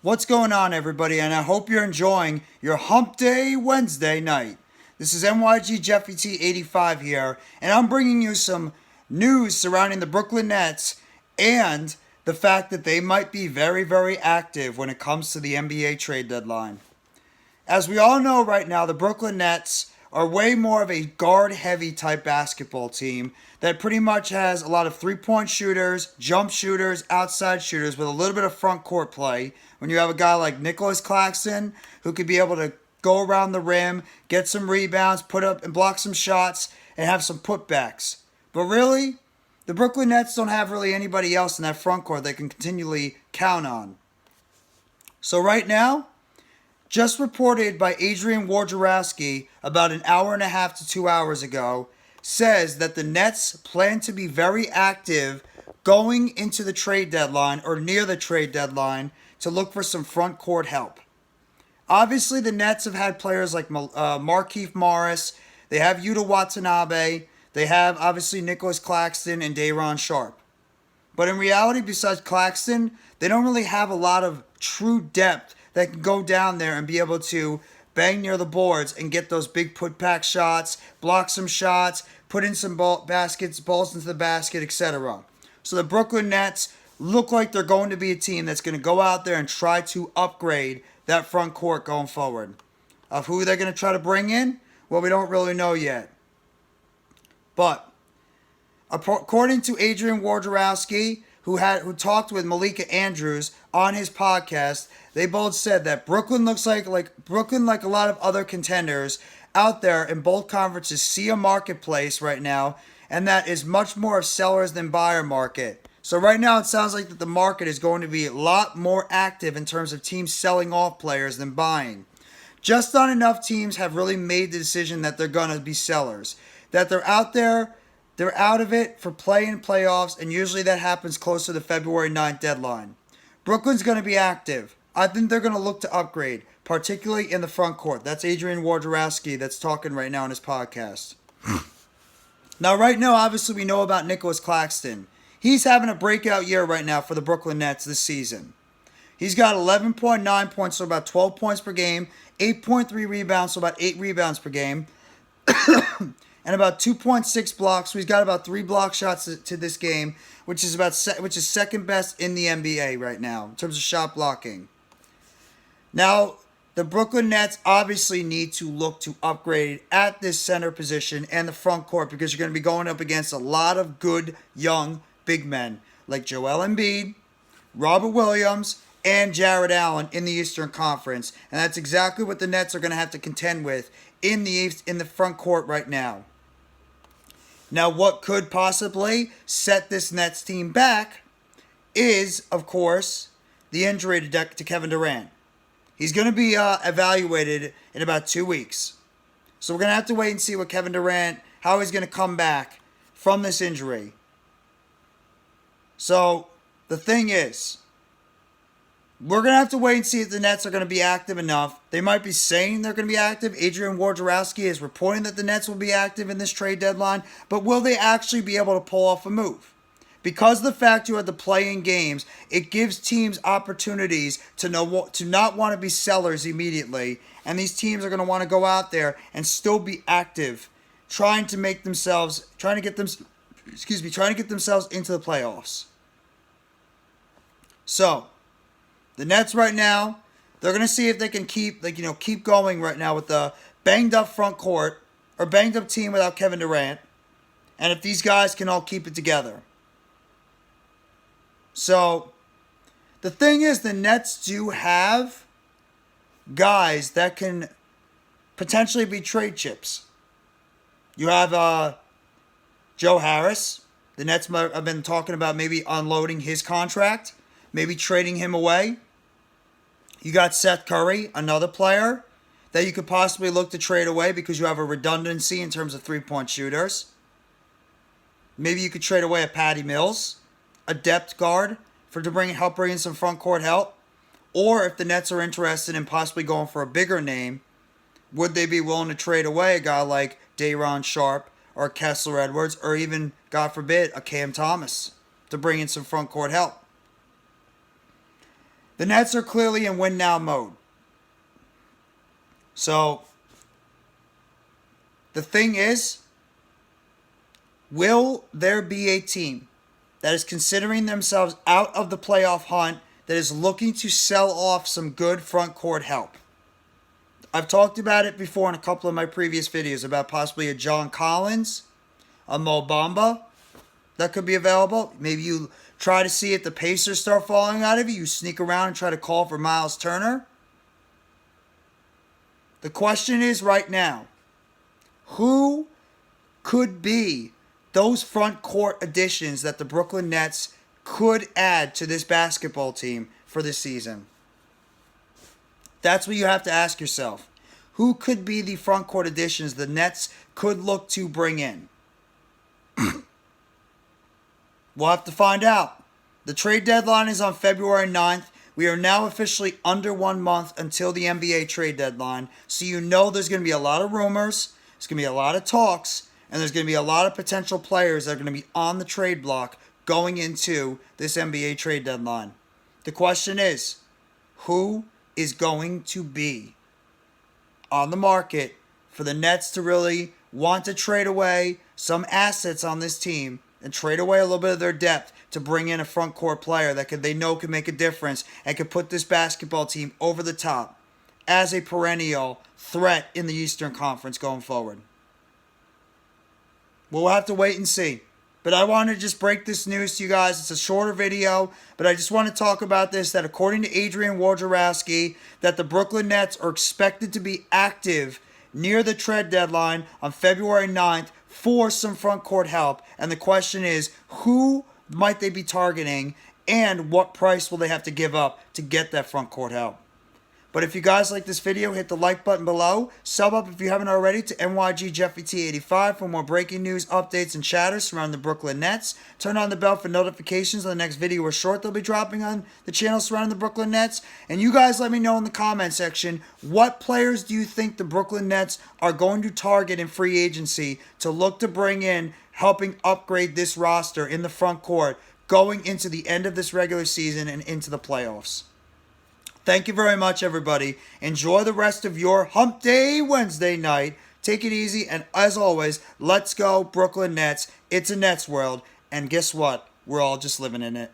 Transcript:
What's going on, everybody? And I hope you're enjoying your Hump Day Wednesday night. This is NYG Jeffy T 85 here, and I'm bringing you some news surrounding the Brooklyn Nets and the fact that they might be very, very active when it comes to the NBA trade deadline. As we all know right now, the Brooklyn Nets are way more of a guard-heavy type basketball team that pretty much has a lot of three-point shooters, jump shooters, outside shooters with a little bit of front court play. When you have a guy like Nicolas Claxton who could be able to go around the rim, get some rebounds, put up and block some shots, and have some putbacks. But really, the Brooklyn Nets don't have really anybody else in that front court they can continually count on. So right now, just reported by Adrian Wojnarowski about an hour and a half to 2 hours ago, says that the Nets plan to be very active going into the trade deadline or near the trade deadline to look for some front court help. Obviously, the Nets have had players like Markieff Morris. They have Yuta Watanabe. They have, obviously, Nicolas Claxton and Day'Ron Sharpe. But in reality, besides Claxton, they don't really have a lot of true depth that can go down there and be able to bang near the boards and get those big put-back shots, block some shots, put in some balls into the basket, etc. So the Brooklyn Nets look like they're going to be a team that's going to go out there and try to upgrade that front court going forward. Of who they're going to try to bring in, well, we don't really know yet. But according to Adrian Wojnarowski, who talked with Malika Andrews on his podcast, they both said that Brooklyn looks like a lot of other contenders out there in both conferences see a marketplace right now, and that is much more of sellers than buyer market. So right now it sounds like that the market is going to be a lot more active in terms of teams selling off players than buying. Just not enough teams have really made the decision that they're going to be sellers. That they're out there, they're out of it for play in playoffs, and usually that happens close to the February 9th deadline. Brooklyn's going to be active. I think they're going to look to upgrade, particularly in the front court. That's Adrian Wojnarowski that's talking right now in his podcast. Now, right now, obviously, we know about Nicolas Claxton. He's having a breakout year right now for the Brooklyn Nets this season. He's got 11.9 points, so about 12 points per game, 8.3 rebounds, so about 8 rebounds per game, and about 2.6 blocks. So he's got about 3 block shots to this game, which is second best in the NBA right now in terms of shot blocking. Now, the Brooklyn Nets obviously need to look to upgrade at this center position and the front court because you're going to be going up against a lot of good young big men like Joel Embiid, Robert Williams, and Jared Allen in the Eastern Conference. And that's exactly what the Nets are going to have to contend with in the front court right now. Now, what could possibly set this Nets team back is, of course, the injury to Kevin Durant. He's going to be evaluated in about 2 weeks. So we're going to have to wait and see what Kevin Durant, how he's going to come back from this injury. So the thing is, we're going to have to wait and see if the Nets are going to be active enough. They might be saying they're going to be active. Adrian Wojnarowski is reporting that the Nets will be active in this trade deadline. But will they actually be able to pull off a move? Because of the fact you have to play in games, it gives teams opportunities to not want to be sellers immediately. And these teams are going to want to go out there and still be active, trying to get themselves into the playoffs. So, the Nets right now, they're going to see if they can keep going right now with the banged up front court or banged up team without Kevin Durant, and if these guys can all keep it together. So, the thing is, the Nets do have guys that can potentially be trade chips. You have Joe Harris. The Nets have been talking about maybe unloading his contract, maybe trading him away. You got Seth Curry, another player that you could possibly look to trade away because you have a redundancy in terms of three-point shooters. Maybe you could trade away a Patty Mills, a depth guard help bring in some front court help. Or if the Nets are interested in possibly going for a bigger name, would they be willing to trade away a guy like Day'Ron Sharpe or Kessler Edwards or even, God forbid, a Cam Thomas to bring in some front court help? The Nets are clearly in win now mode. So, the thing is, will there be a team that is considering themselves out of the playoff hunt that is looking to sell off some good front court help? I've talked about it before in a couple of my previous videos about possibly a John Collins, a Mo Bamba that could be available. Maybe you try to see if the Pacers start falling out of you. You sneak around and try to call for Miles Turner. The question is right now, who could be those front court additions that the Brooklyn Nets could add to this basketball team for this season? That's what you have to ask yourself. Who could be the front court additions the Nets could look to bring in? We'll have to find out. The trade deadline is on February 9th. We are now officially under 1 month until the NBA trade deadline. So you know there's going to be a lot of rumors, there's going to be a lot of talks, and there's going to be a lot of potential players that are going to be on the trade block going into this NBA trade deadline. The question is, who is going to be on the market for the Nets to really want to trade away some assets on this team and trade away a little bit of their depth to bring in a front court player that they know could make a difference and could put this basketball team over the top as a perennial threat in the Eastern Conference going forward? We'll have to wait and see. But I want to just break this news to you guys. It's a shorter video, but I just want to talk about this, that according to Adrian Wojnarowski, that the Brooklyn Nets are expected to be active near the trade deadline on February 9th for some front court help. And the question is, who might they be targeting and what price will they have to give up to get that front court help? But if you guys like this video, hit the like button below. Sub up if you haven't already to NYGJeffyT85 for more breaking news, updates, and chatter surrounding the Brooklyn Nets. Turn on the bell for notifications on the next video or short they'll be dropping on the channel surrounding the Brooklyn Nets. And you guys let me know in the comment section, what players do you think the Brooklyn Nets are going to target in free agency to look to bring in, helping upgrade this roster in the front court going into the end of this regular season and into the playoffs? Thank you very much, everybody. Enjoy the rest of your Hump Day Wednesday night. Take it easy, and as always, let's go Brooklyn Nets. It's a Nets world, and guess what? We're all just living in it.